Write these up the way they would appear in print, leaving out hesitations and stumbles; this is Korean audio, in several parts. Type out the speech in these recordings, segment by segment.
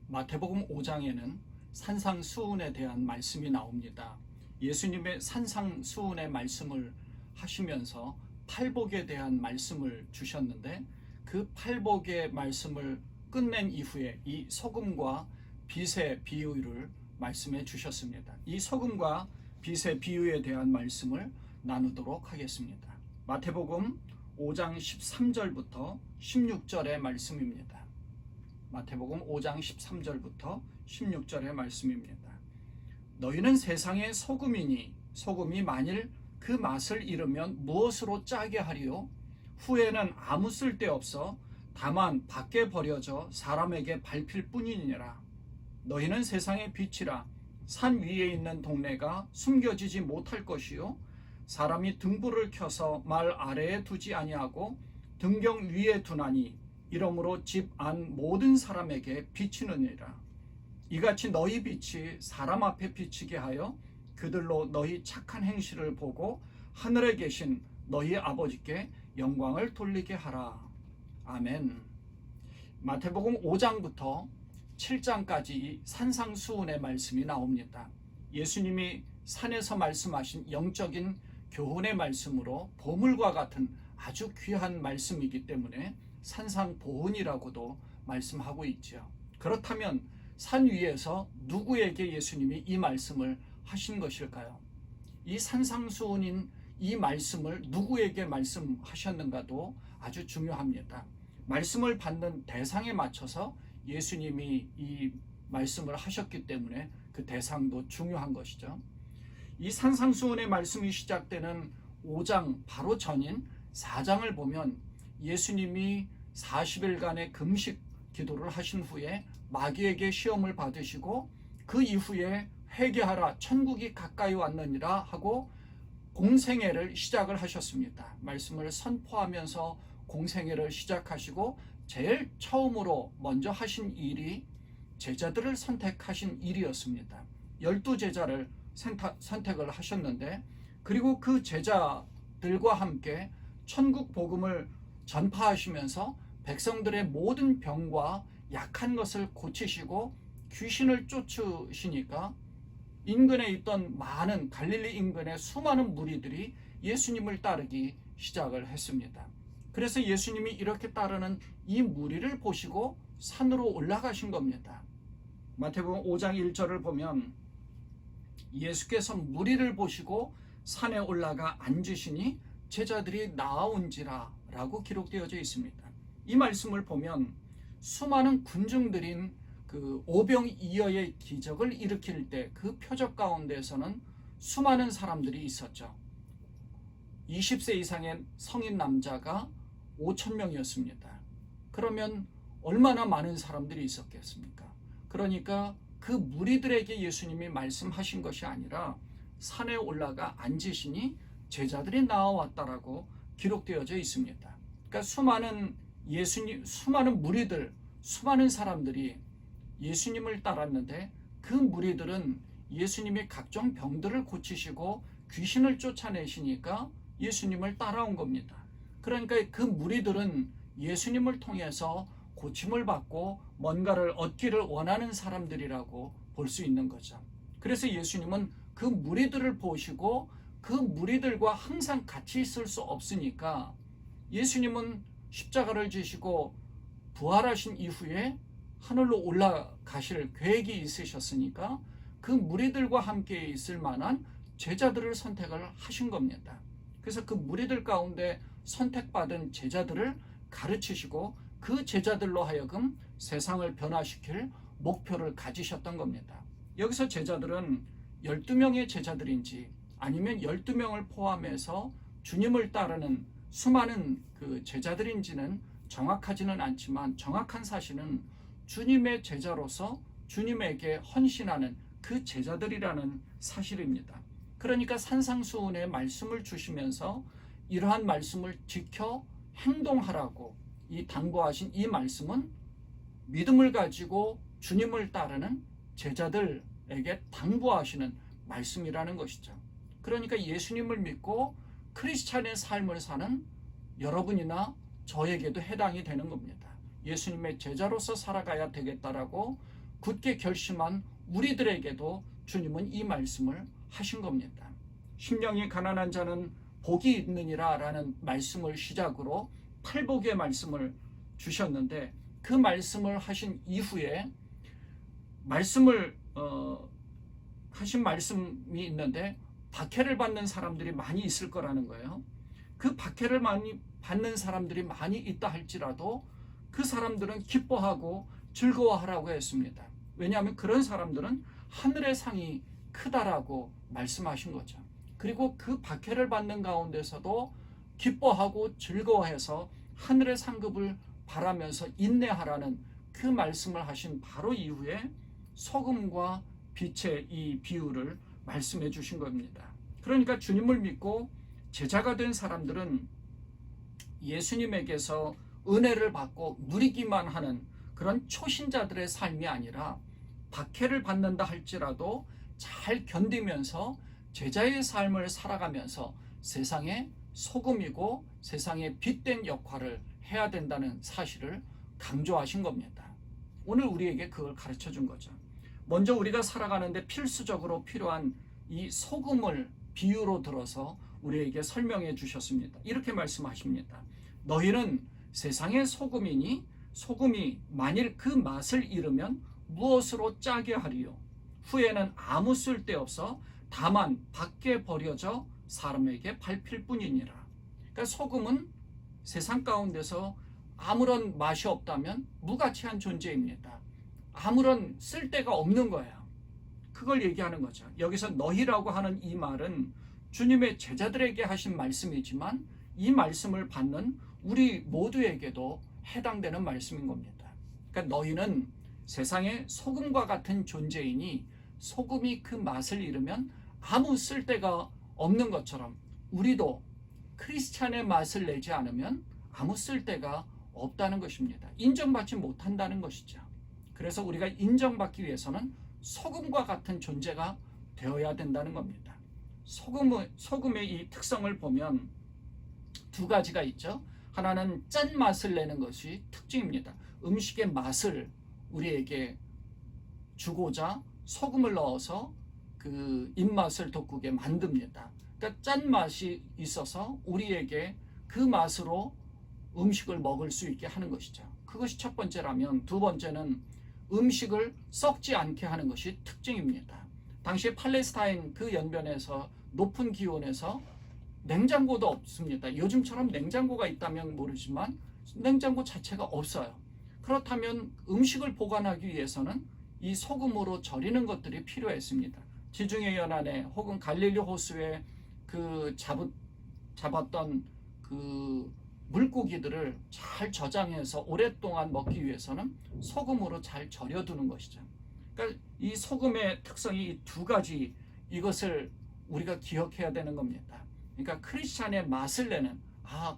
마태복음 5장에는 산상수훈에 대한 말씀이 나옵니다. 예수님의 산상수훈의 말씀을 하시면서 팔복에 대한 말씀을 주셨는데, 그 팔복의 말씀을 끝낸 이후에 이 소금과 빛의 비유를 말씀해 주셨습니다. 이 소금과 빛의 비유에 대한 말씀을 나누도록 하겠습니다. 마태복음 5장 13절부터 16절의 말씀입니다. 마태복음 5장 13절부터 16절의 말씀입니다. 너희는 세상의 소금이니 소금이 만일 그 맛을 잃으면 무엇으로 짜게 하리요? 후에는 아무 쓸데없어 다만 밖에 버려져 사람에게 밟힐 뿐이니라. 너희는 세상의 빛이라. 산 위에 있는 동네가 숨겨지지 못할 것이요, 사람이 등불을 켜서 말 아래에 두지 아니하고 등경 위에 두나니 이러므로 집 안 모든 사람에게 비치느니라. 이같이 너희 빛이 사람 앞에 비치게 하여 그들로 너희 착한 행실을 보고 하늘에 계신 너희 아버지께 영광을 돌리게 하라. 아멘. 마태복음 5장부터 7장까지 산상수훈의 말씀이 나옵니다. 예수님이 산에서 말씀하신 영적인 교훈의 말씀으로 보물과 같은 아주 귀한 말씀이기 때문에 산상보훈이라고도 말씀하고 있죠. 그렇다면 산 위에서 누구에게 예수님이 이 말씀을 하신 것일까요? 이 산상수훈인 이 말씀을 누구에게 말씀하셨는가도 아주 중요합니다. 말씀을 받는 대상에 맞춰서 예수님이 이 말씀을 하셨기 때문에 그 대상도 중요한 것이죠. 이 산상수훈의 말씀이 시작되는 5장 바로 전인 4장을 보면 예수님이 40일간의 금식 기도를 하신 후에 마귀에게 시험을 받으시고 그 이후에 회개하라 천국이 가까이 왔느니라 하고 공생애를 시작을 하셨습니다. 말씀을 선포하면서 공생애를 시작하시고 제일 처음으로 먼저 하신 일이 제자들을 선택하신 일이었습니다. 12제자를 선택을 하셨는데, 그리고 그 제자들과 함께 천국 복음을 전파하시면서 백성들의 모든 병과 약한 것을 고치시고 귀신을 쫓으시니까 인근에 있던 많은 갈릴리 인근의 수많은 무리들이 예수님을 따르기 시작을 했습니다. 그래서 예수님이 이렇게 따르는 이 무리를 보시고 산으로 올라가신 겁니다. 마태복음 5장 1절을 보면 예수께서 무리를 보시고 산에 올라가 앉으시니 제자들이 나아온지라 라고 기록되어져 있습니다. 이 말씀을 보면 수많은 군중들인 그 오병이어의 기적을 일으킬 때 그 표적 가운데서는 수많은 사람들이 있었죠. 20세 이상의 성인 남자가 5,000명이었습니다. 그러면 얼마나 많은 사람들이 있었겠습니까? 그러니까 그 무리들에게 예수님이 말씀하신 것이 아니라 산에 올라가 앉으시니 제자들이 나와왔다라고 기록되어져 있습니다. 그러니까 수많은 무리들, 수많은 사람들이 예수님을 따랐는데 그 무리들은 예수님이 각종 병들을 고치시고 귀신을 쫓아내시니까 예수님을 따라온 겁니다. 그러니까 그 무리들은 예수님을 통해서 고침을 받고 뭔가를 얻기를 원하는 사람들이라고 볼 수 있는 거죠. 그래서 예수님은 그 무리들을 보시고 그 무리들과 항상 같이 있을 수 없으니까 예수님은 십자가를 지시고 부활하신 이후에 하늘로 올라가실 계획이 있으셨으니까 그 무리들과 함께 있을 만한 제자들을 선택을 하신 겁니다. 그래서 그 무리들 가운데 선택받은 제자들을 가르치시고 그 제자들로 하여금 세상을 변화시킬 목표를 가지셨던 겁니다. 여기서 제자들은 12명의 제자들인지 아니면 12명을 포함해서 주님을 따르는 수많은 그 제자들인지는 정확하지는 않지만 정확한 사실은 주님의 제자로서 주님에게 헌신하는 그 제자들이라는 사실입니다. 그러니까 산상수훈의 말씀을 주시면서 이러한 말씀을 지켜 행동하라고 당부하신 이 말씀은 믿음을 가지고 주님을 따르는 제자들에게 당부하시는 말씀이라는 것이죠. 그러니까 예수님을 믿고 크리스찬의 삶을 사는 여러분이나 저에게도 해당이 되는 겁니다. 예수님의 제자로서 살아가야 되겠다라고 굳게 결심한 우리들에게도 주님은 이 말씀을 하신 겁니다. 심령이 가난한 자는 복이 있느니라 라는 말씀을 시작으로 팔복의 말씀을 주셨는데, 그 말씀을 하신 이후에 하신 말씀이 있는데, 박해를 받는 사람들이 많이 있을 거라는 거예요. 그 박해를 많이 받는 사람들이 많이 있다 할지라도 그 사람들은 기뻐하고 즐거워하라고 했습니다. 왜냐하면 그런 사람들은 하늘의 상이 크다라고 말씀하신 거죠. 그리고 그 박해를 받는 가운데서도 기뻐하고 즐거워해서 하늘의 상급을 바라면서 인내하라는 그 말씀을 하신 바로 이후에 소금과 빛의 이 비유를 말씀해 주신 겁니다. 그러니까 주님을 믿고 제자가 된 사람들은 예수님에게서 은혜를 받고 누리기만 하는 그런 초신자들의 삶이 아니라 박해를 받는다 할지라도 잘 견디면서 제자의 삶을 살아가면서 세상의 소금이고 세상의 빛된 역할을 해야 된다는 사실을 강조하신 겁니다. 오늘 우리에게 그걸 가르쳐 준 거죠. 먼저 우리가 살아가는데 필수적으로 필요한 이 소금을 비유로 들어서 우리에게 설명해 주셨습니다. 이렇게 말씀하십니다. 너희는 세상의 소금이니 소금이 만일 그 맛을 잃으면 무엇으로 짜게 하리요? 후에는 아무 쓸데없어 다만 밖에 버려져 사람에게 밟힐 뿐이니라. 그러니까 소금은 세상 가운데서 아무런 맛이 없다면 무가치한 존재입니다. 아무런 쓸데가 없는 거예요. 그걸 얘기하는 거죠. 여기서 너희라고 하는 이 말은 주님의 제자들에게 하신 말씀이지만 이 말씀을 받는 우리 모두에게도 해당되는 말씀인 겁니다. 그러니까 너희는 세상의 소금과 같은 존재이니 소금이 그 맛을 잃으면 아무 쓸데가 없는 것처럼 우리도 크리스찬의 맛을 내지 않으면 아무 쓸데가 없다는 것입니다. 인정받지 못한다는 것이죠. 그래서 우리가 인정받기 위해서는 소금과 같은 존재가 되어야 된다는 겁니다. 소금의 이 특성을 보면 두 가지가 있죠. 하나는 짠맛을 내는 것이 특징입니다. 음식의 맛을 우리에게 주고자 소금을 넣어서 그 입맛을 돋구게 만듭니다. 그러니까 짠맛이 있어서 우리에게 그 맛으로 음식을 먹을 수 있게 하는 것이죠. 그것이 첫 번째라면, 두 번째는 음식을 썩지 않게 하는 것이 특징입니다. 당시 팔레스타인 그 연변에서 높은 기온에서 냉장고도 없습니다. 요즘처럼 냉장고가 있다면 모르지만 냉장고 자체가 없어요. 그렇다면 음식을 보관하기 위해서는 이 소금으로 절이는 것들이 필요했습니다. 지중해 연안에 혹은 갈릴리 호수에 그 잡았던 그 물고기들을 잘 저장해서 오랫동안 먹기 위해서는 소금으로 잘 절여두는 것이죠. 그러니까 이 소금의 특성이 이 두 가지, 이것을 우리가 기억해야 되는 겁니다. 그러니까 크리스찬의 맛을 내는,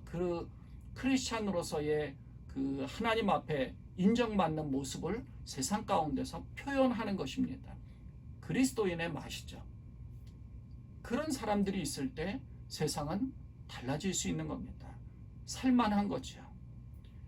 그 크리스찬으로서의 그 하나님 앞에 인정받는 모습을 세상 가운데서 표현하는 것입니다. 그리스도인의 맛이죠. 그런 사람들이 있을 때 세상은 달라질 수 있는 겁니다. 살만한 거죠.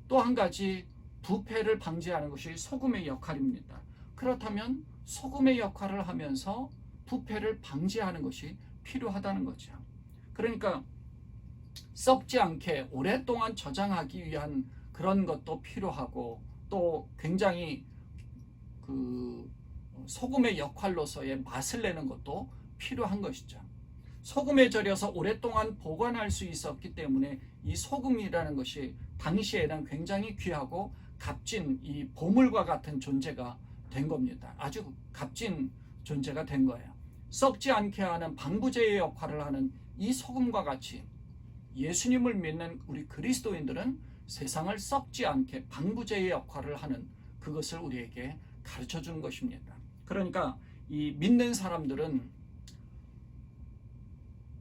또 한 가지, 부패를 방지하는 것이 소금의 역할입니다. 그렇다면 소금의 역할을 하면서 부패를 방지하는 것이 필요하다는 거죠. 그러니까 썩지 않게 오랫동안 저장하기 위한 그런 것도 필요하고, 또 굉장히 그 소금의 역할로서의 맛을 내는 것도 필요한 것이죠. 소금에 절여서 오랫동안 보관할 수 있었기 때문에 이 소금이라는 것이 당시에는 굉장히 귀하고 값진 이 보물과 같은 존재가 된 겁니다. 아주 값진 존재가 된 거예요. 썩지 않게 하는 방부제의 역할을 하는 이 소금과 같이 예수님을 믿는 우리 그리스도인들은 세상을 썩지 않게 방부제의 역할을 하는 그것을 우리에게 가르쳐 주는 것입니다. 그러니까 이 믿는 사람들은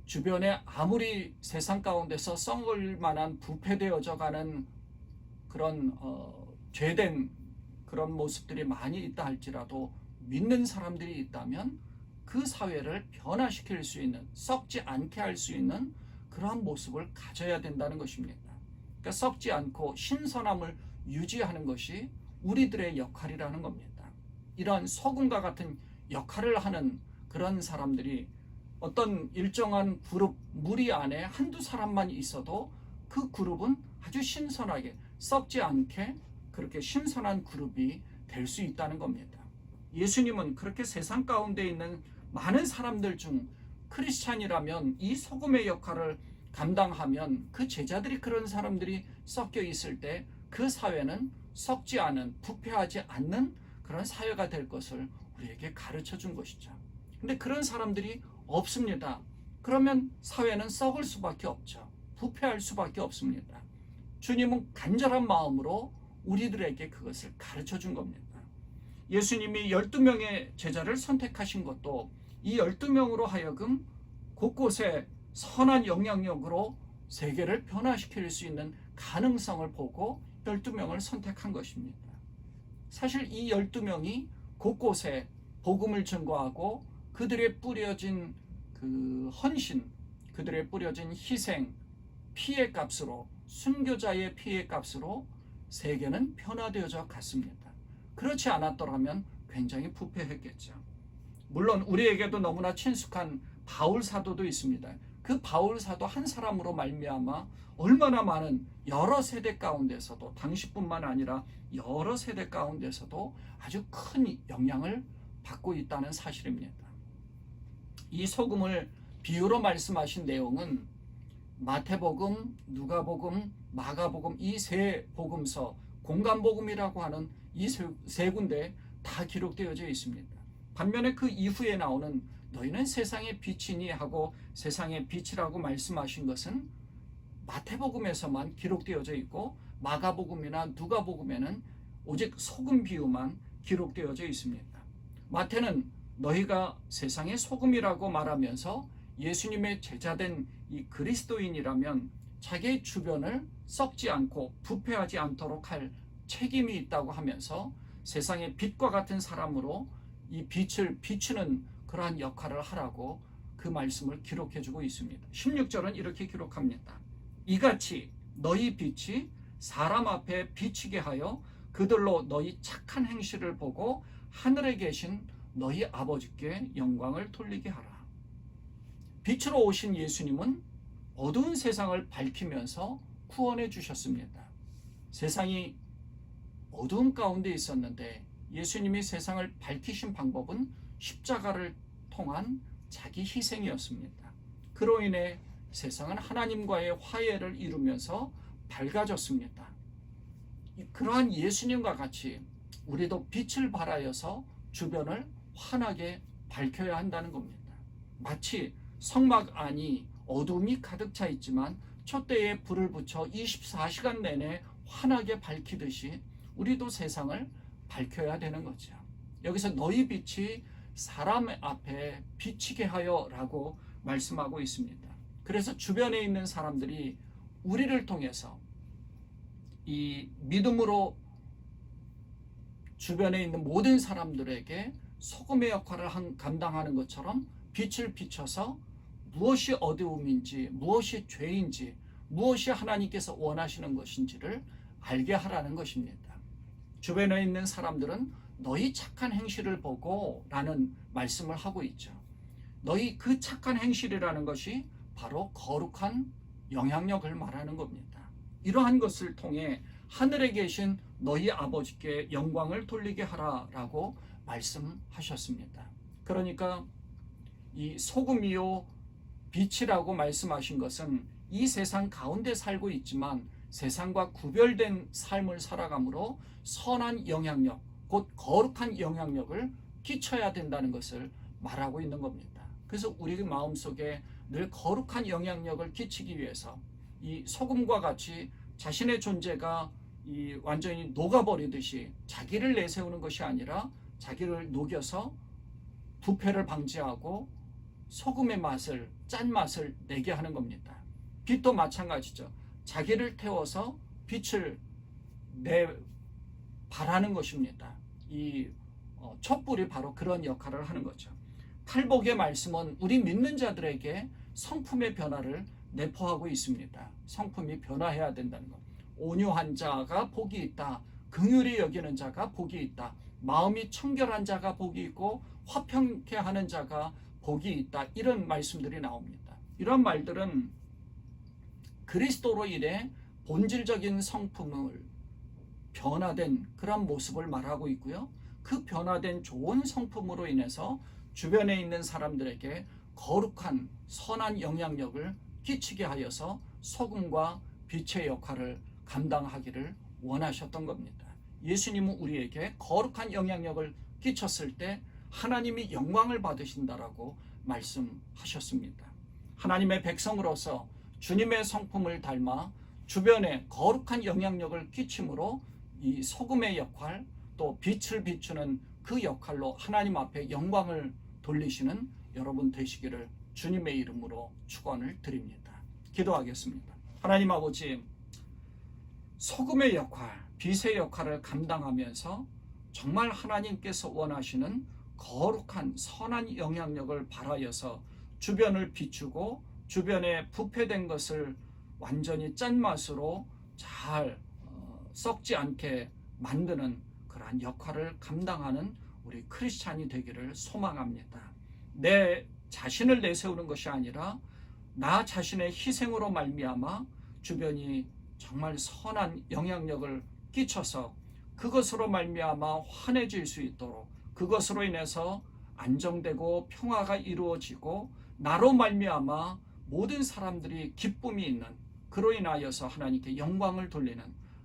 주변에 아무리 세상 가운데서 썩을 만한 부패되어져 가는 그런 죄된 그런 모습들이 많이 있다 할지라도 믿는 사람들이 있다면 그 사회를 변화시킬 수 있는, 썩지 않게 할 수 있는 그러한 모습을 가져야 된다는 것입니다. 그러니까 썩지 않고 신선함을 유지하는 것이 우리들의 역할이라는 겁니다. 이러한 소금과 같은 역할을 하는 그런 사람들이 어떤 일정한 그룹 무리 안에 한두 사람만 있어도 그 그룹은 아주 신선하게 썩지 않게 그렇게 신선한 그룹이 될 수 있다는 겁니다. 예수님은 그렇게 세상 가운데 있는 많은 사람들 중 크리스찬이라면 이 소금의 역할을 감당하면 그 제자들이 그런 사람들이 섞여 있을 때 그 사회는 썩지 않은 부패하지 않는 그런 사회가 될 것을 우리에게 가르쳐 준 것이죠. 근데 그런 사람들이 없습니다. 그러면 사회는 썩을 수밖에 없죠. 부패할 수밖에 없습니다. 주님은 간절한 마음으로 우리들에게 그것을 가르쳐 준 겁니다. 예수님이 12명의 제자를 선택하신 것도 이 12명으로 하여금 곳곳에 선한 영향력으로 세계를 변화시킬 수 있는 가능성을 보고 12명을 선택한 것입니다. 사실 이 12명이 곳곳에 복음을 증거하고 그들의 뿌려진 그 헌신, 그들의 뿌려진 희생, 피의 값으로, 순교자의 피의 값으로 세계는 변화되어져 갔습니다. 그렇지 않았더라면 굉장히 부패했겠죠. 물론 우리에게도 너무나 친숙한 바울 사도도 있습니다. 그 바울 사도 한 사람으로 말미암아 얼마나 많은 여러 세대 가운데서도 당시뿐만 아니라 여러 세대 가운데서도 아주 큰 영향을 받고 있다는 사실입니다. 이 소금을 비유로 말씀하신 내용은 마태복음, 누가복음, 마가복음 이 세 복음서, 공간복음이라고 하는 이 세 군데 다 기록되어져 있습니다. 반면에 그 이후에 나오는 너희는 세상의 빛이니 하고 세상의 빛이라고 말씀하신 것은 마태복음에서만 기록되어져 있고 마가복음이나 누가복음에는 오직 소금 비유만 기록되어져 있습니다. 마태는 너희가 세상의 소금이라고 말하면서 예수님의 제자된 이 그리스도인이라면 자기의 주변을 썩지 않고 부패하지 않도록 할 책임이 있다고 하면서 세상의 빛과 같은 사람으로 이 빛을 비추는 그러한 역할을 하라고 그 말씀을 기록해주고 있습니다. 16절은 이렇게 기록합니다. 이같이 너희 빛이 사람 앞에 비치게 하여 그들로 너희 착한 행실을 보고 하늘에 계신 너희 아버지께 영광을 돌리게 하라. 빛으로 오신 예수님은 어두운 세상을 밝히면서 구원해 주셨습니다. 세상이 어두움 가운데 있었는데 예수님이 세상을 밝히신 방법은 십자가를 통한 자기 희생이었습니다. 그로 인해 세상은 하나님과의 화해를 이루면서 밝아졌습니다. 그러한 예수님과 같이 우리도 빛을 발하여서 주변을 환하게 밝혀야 한다는 겁니다. 마치 성막 안이 어둠이 가득 차 있지만 촛대에 불을 붙여 24시간 내내 환하게 밝히듯이 우리도 세상을 밝혀야 되는 거죠. 여기서 너희 빛이 사람 앞에 비치게 하여 라고 말씀하고 있습니다. 그래서 주변에 있는 사람들이 우리를 통해서 이 믿음으로 주변에 있는 모든 사람들에게 소금의 역할을 감당하는 것처럼 빛을 비춰서 무엇이 어두움인지, 무엇이 죄인지, 무엇이 하나님께서 원하시는 것인지를 알게 하라는 것입니다. 주변에 있는 사람들은 너희 착한 행실을 보고 라는 말씀을 하고 있죠. 너희 그 착한 행실이라는 것이 바로 거룩한 영향력을 말하는 겁니다. 이러한 것을 통해 하늘에 계신 너희 아버지께 영광을 돌리게 하라라고 말씀하셨습니다. 그러니까 이 소금이요 빛이라고 말씀하신 것은 이 세상 가운데 살고 있지만 세상과 구별된 삶을 살아감으로 선한 영향력, 곧 거룩한 영향력을 끼쳐야 된다는 것을 말하고 있는 겁니다. 그래서 우리 마음속에 늘 거룩한 영향력을 끼치기 위해서 이 소금과 같이 자신의 존재가 이 완전히 녹아버리듯이 자기를 내세우는 것이 아니라 자기를 녹여서 부패를 방지하고 소금의 맛을, 짠맛을 내게 하는 겁니다. 빛도 마찬가지죠. 자기를 태워서 빛을 발하는 것입니다. 이 촛불이 바로 그런 역할을 하는 거죠. 탈복의 말씀은 우리 믿는 자들에게 성품의 변화를 내포하고 있습니다. 성품이 변화해야 된다는 것. 온유한 자가 복이 있다. 긍휼히 여기는 자가 복이 있다. 마음이 청결한 자가 복이 있고 화평케 하는 자가 복이 있다. 이런 말씀들이 나옵니다. 이런 말들은 그리스도로 인해 본질적인 성품을 변화된 그런 모습을 말하고 있고요. 그 변화된 좋은 성품으로 인해서 주변에 있는 사람들에게 거룩한 선한 영향력을 끼치게 하여서 소금과 빛의 역할을 감당하기를 원하셨던 겁니다. 예수님은 우리에게 거룩한 영향력을 끼쳤을 때 하나님이 영광을 받으신다라고 말씀하셨습니다. 하나님의 백성으로서 주님의 성품을 닮아 주변에 거룩한 영향력을 끼침으로 이 소금의 역할, 또 빛을 비추는 그 역할로 하나님 앞에 영광을 돌리시는 여러분 되시기를 주님의 이름으로 축원을 드립니다. 기도하겠습니다. 하나님 아버지, 소금의 역할, 빛의 역할을 감당하면서 정말 하나님께서 원하시는 거룩한 선한 영향력을 발하여서 주변을 비추고 주변에 부패된 것을 완전히 짠맛으로 잘 썩지 않게 만드는 그러한 역할을 감당하는 우리 크리스찬이 되기를 소망합니다. 내 자신을 내세우는 것이 아니라 나 자신의 희생으로 말미암아 주변이 정말 선한 영향력을 끼쳐서 그것으로 말미암아 환해질 수 있도록, 그것으로 인해서 안정되고 평화가 이루어지고 나로 말미암아 모든 사람들이 기쁨이 있는, 그로 인하여서 하나님께 영광을 돌리는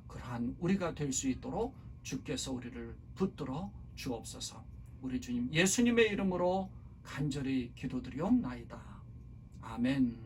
그러한 우리가 될 수 있도록 주께서 우리를 붙들어 주옵소서. 우리 주님 예수님의 이름으로 간절히 기도드리옵나이다. 아멘.